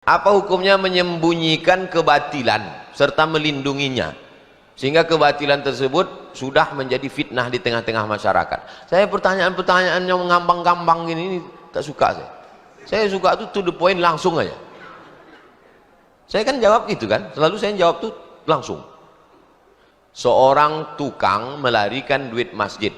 Apa hukumnya menyembunyikan kebatilan serta melindunginya sehingga kebatilan tersebut sudah menjadi fitnah di tengah-tengah masyarakat? Saya pertanyaan-pertanyaan yang ngambang-ngambang ini tak suka saya. Saya suka tuh to the point, langsung aja. Saya kan jawab gitu kan, selalu saya jawab tuh langsung. Seorang tukang melarikan duit masjid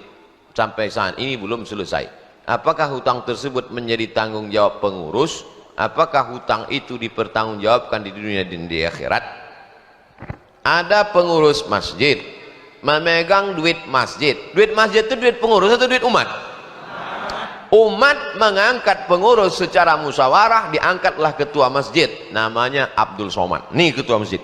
sampai saat ini belum selesai. Apakah hutang tersebut menjadi tanggung jawab pengurus? Apakah hutang itu dipertanggungjawabkan di dunia dan di akhirat? Ada pengurus masjid memegang duit masjid. Duit masjid itu duit pengurus atau duit umat? Umat mengangkat pengurus secara musyawarah, diangkatlah ketua masjid, namanya Abdul Somad. Nih ketua masjid.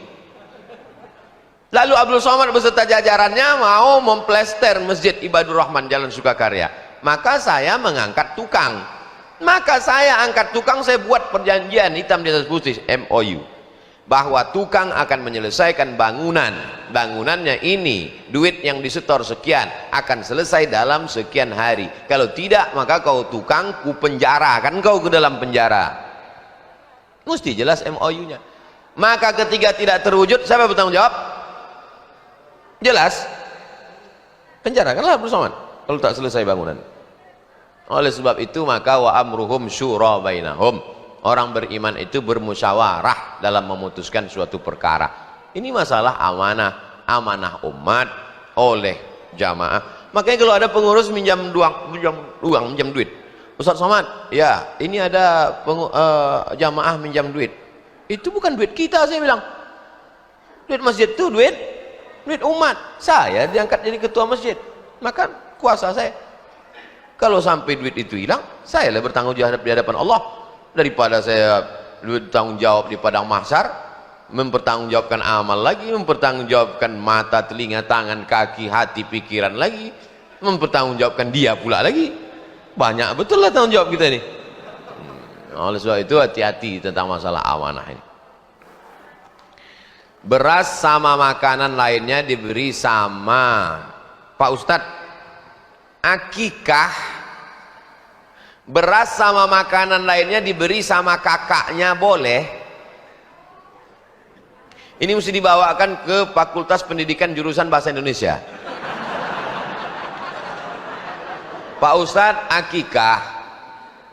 Lalu Abdul Somad beserta jajarannya mau memplester Masjid Ibadur Rahman Jalan Sukakarya. Maka saya mengangkat tukang. Maka saya angkat tukang, saya buat perjanjian hitam di atas putih, MOU, bahwa tukang akan menyelesaikan bangunan. Bangunannya ini, duit yang disetor sekian, akan selesai dalam sekian hari. Kalau tidak, maka kau tukang, ku penjara, kan kau ke dalam penjara. Mesti jelas MOU-nya. Maka ketika tidak terwujud, siapa bertanggung jawab? Jelas, penjara kanlah bersama kalau tak selesai bangunan. Oleh sebab itu maka wa amruhum syura bainahum. Orang beriman itu bermusyawarah dalam memutuskan suatu perkara. Ini masalah amanah, amanah umat oleh jamaah. Makanya kalau ada pengurus minjam duit, Ustaz Somad, ya ini ada jamaah minjam duit. Itu bukan duit kita, saya bilang. Duit masjid itu duit umat. Saya diangkat jadi ketua masjid, maka kuasa saya. Kalau sampai duit itu hilang, saya lah bertanggung jawab di hadapan Allah, daripada saya bertanggung jawab di padang mahsyar, mempertanggungjawabkan amal lagi, mempertanggungjawabkan mata, telinga, tangan, kaki, hati, pikiran lagi, mempertanggungjawabkan dia pula lagi. Banyak betul lah tanggung jawab kita ini. Oleh sebab itu hati-hati tentang masalah amanah ini. Beras sama makanan lainnya diberi sama Pak Ustadz. Akikah beras sama makanan lainnya diberi sama kakaknya boleh? Ini mesti dibawakan ke Fakultas Pendidikan jurusan Bahasa Indonesia. Pak Ustadz, akikah,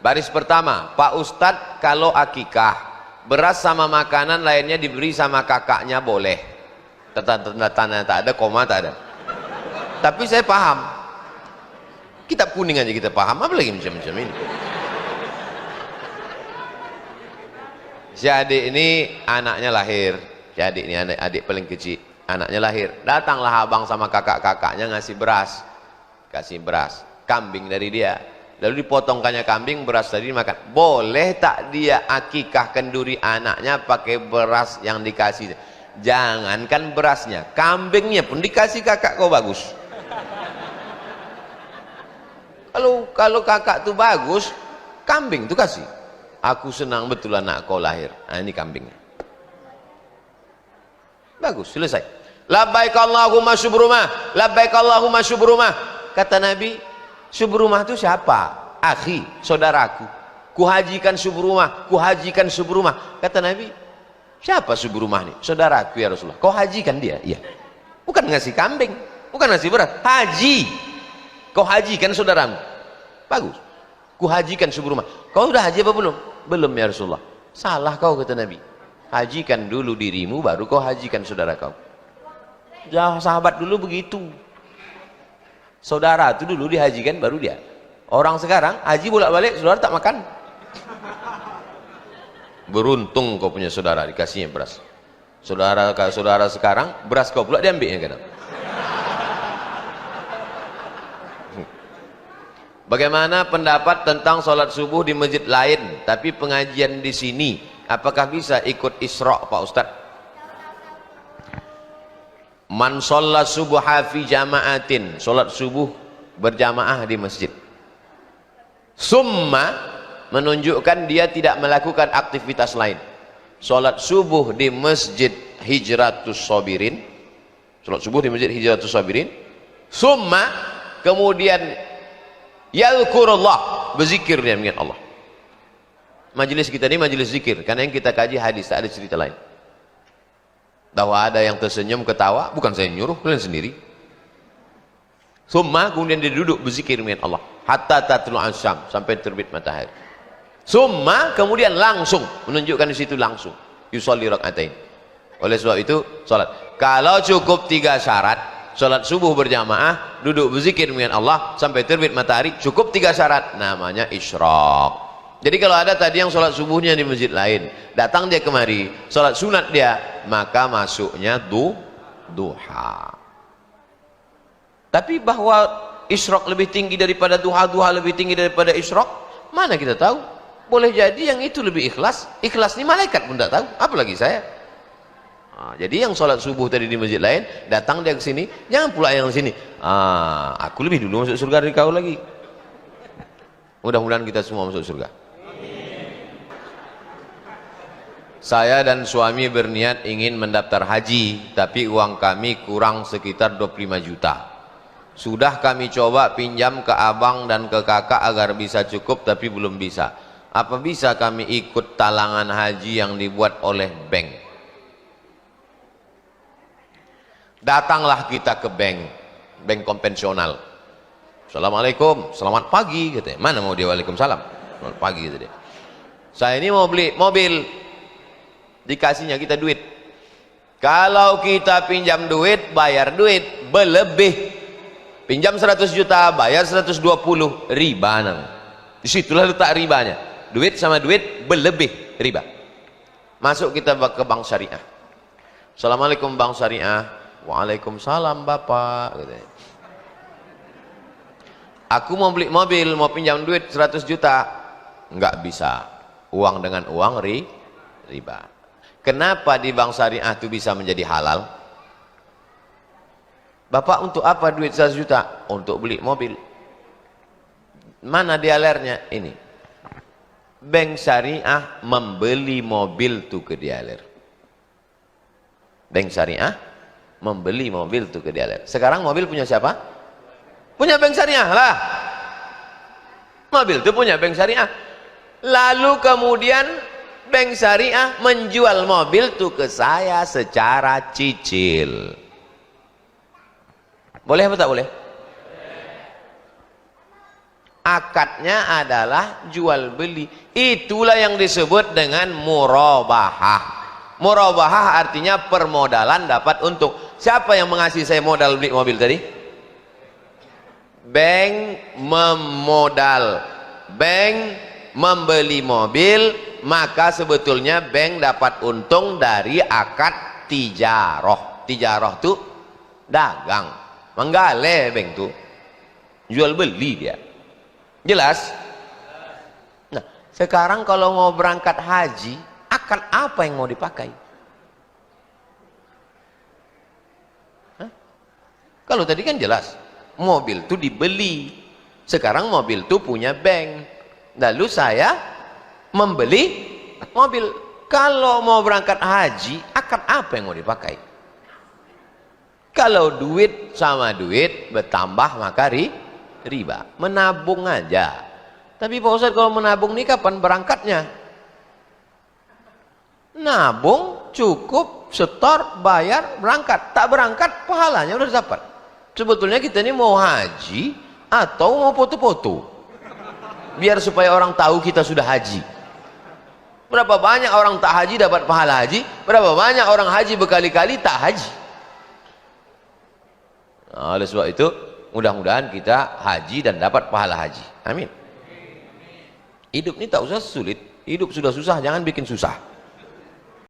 baris pertama, Pak Ustadz, kalau akikah beras sama makanan lainnya diberi sama kakaknya boleh? Tanda tak ada, koma tak ada. Tapi saya paham. Kitab kuning aja kita paham, apalagi macam-macam ini. Si adik ini anaknya lahir, si adik ini adik paling kecil, anaknya lahir. Datanglah abang sama kakak-kakaknya ngasih beras, kasih beras, kambing dari dia. Lalu dipotongkannya kambing, beras tadi makan. Boleh tak dia akikah kenduri anaknya pakai beras yang dikasih? Jangankan berasnya, kambingnya pun dikasih kakak kau bagus. Kalau kakak tuh bagus, kambing tuh kasih. Aku senang betul anak kau lahir. Nah, ini kambingnya. Bagus, selesai. Labbaik Allahumma syubrumah, labbaik Allahumma syubrumah. Kata Nabi, syubrumah itu siapa? Akhi, saudaraku. Kuhajikan syubrumah, kuhajikan syubrumah. Kata Nabi, siapa syubrumah nih? Saudaraku ya Rasulullah. Kau hajikan dia? Iya. Bukan ngasih kambing, bukan ngasih beras, haji. Kau hajikan saudaramu. Bagus. Ku hajikan syukur rumah. Kau sudah haji apa belum? Belum ya Rasulullah. Salah kau, kata Nabi. Hajikan dulu dirimu, baru kau hajikan saudara kau. Ya, sahabat dulu begitu. Saudara itu dulu dihajikan, baru dia. Orang sekarang haji bolak-balik, saudara tak makan. Beruntung kau punya saudara, dikasihnya beras. Saudara sekarang beras kau pula diambilnya kadang. Bagaimana pendapat tentang sholat subuh di masjid lain tapi pengajian di sini? Apakah bisa ikut isra' Pak Ustadz? Man sholat subuh fi jama'atin, sholat subuh berjamaah di masjid. Summa menunjukkan dia tidak melakukan aktivitas lain. Sholat subuh di masjid Hijratus Sabirin, sholat subuh di masjid Hijratus Sabirin. Summa kemudian yadhkurullah, berzikir dia dengan Allah. Majelis kita ini majelis zikir, karena yang kita kaji hadis, tak ada cerita lain. Bahwa ada yang tersenyum ketawa, bukan saya nyuruh, kalian sendiri. Summa, kemudian dia duduk berzikir dengan Allah hatta tatlu'as syams, sampai terbit matahari. Summa, kemudian langsung menunjukkan di situ langsung yusolli rakaatain. Oleh sebab itu salat, kalau cukup 3 syarat, salat subuh berjamaah, duduk berzikir dengan Allah sampai terbit matahari, cukup 3 syarat, namanya isyraq. Jadi kalau ada tadi yang sholat subuhnya di masjid lain, datang dia kemari, sholat sunat dia, maka masuknya duha. Tapi bahwa isyraq lebih tinggi daripada duha, duha lebih tinggi daripada isyraq, mana kita tahu? Boleh jadi yang itu lebih ikhlas. Ikhlas ini malaikat pun tidak tahu, apalagi saya. Nah, jadi yang sholat subuh tadi di masjid lain, datang dia ke sini, jangan pula yang sini. Aku lebih dulu masuk surga dari kau lagi. Mudah-mudahan kita semua masuk surga. Saya dan suami berniat ingin mendaftar haji, tapi uang kami kurang sekitar 25 juta. Sudah kami coba pinjam ke abang dan ke kakak agar bisa cukup, tapi belum bisa. Apa bisa kami ikut talangan haji yang dibuat oleh bank? Datanglah kita ke bank konvensional. Assalamualaikum, selamat pagi katanya. Mana mau dia waalaikumsalam? Selamat pagi gitu dia. Saya ini mau beli mobil. Dikasihnya kita duit. Kalau kita pinjam duit, bayar duit berlebih. Pinjam 100 juta, bayar 120, riba nang. Disitulah letak ribanya. Duit sama duit berlebih, riba. Masuk kita ke bank syariah. Assalamualaikum bank syariah. Waalaikumsalam bapak. Aku mau beli mobil, mau pinjam duit 100 juta. Enggak bisa. Uang dengan uang riba. Kenapa di bank syariah itu bisa menjadi halal? Bapak untuk apa duit 100 juta? Untuk beli mobil. Mana dialernya? Ini. Bank syariah membeli mobil itu ke dialer. Bank syariah membeli mobil itu ke dialer. Sekarang mobil punya siapa? Punya bank syariah lah. Mobil itu punya bank syariah. Lalu kemudian bank syariah menjual mobil itu ke saya secara cicil. Boleh apa tak boleh? Akadnya adalah jual beli. Itulah yang disebut dengan murabahah. Murabahah artinya permodalan dapat untung. Siapa yang mengasih saya modal beli mobil tadi? Bank memodal. Bank membeli mobil, maka sebetulnya bank dapat untung dari akad tijaroh. Tijaroh itu dagang, menggale bank itu jual beli dia. Jelas? Nah, sekarang kalau mau berangkat haji, akad apa yang mau dipakai? Hah? Kalau tadi kan jelas, mobil itu dibeli. Sekarang mobil itu punya bank. Lalu saya membeli mobil. Kalau mau berangkat haji, akad apa yang mau dipakai? Kalau duit sama duit bertambah maka riba. Menabung aja. Tapi Pak Ustadz, kalau menabung ini kapan berangkatnya? Nabung cukup, setor, bayar, berangkat. Tak berangkat pahalanya udah dapat. Sebetulnya kita ini mau haji atau mau foto-foto, biar supaya orang tahu kita sudah haji. Berapa banyak orang tak haji dapat pahala haji, berapa banyak orang haji berkali-kali tak haji. Nah, oleh sebab itu mudah-mudahan kita haji dan dapat pahala haji. Amin. Hidup ini tak usah sulit. Hidup sudah susah, jangan bikin susah.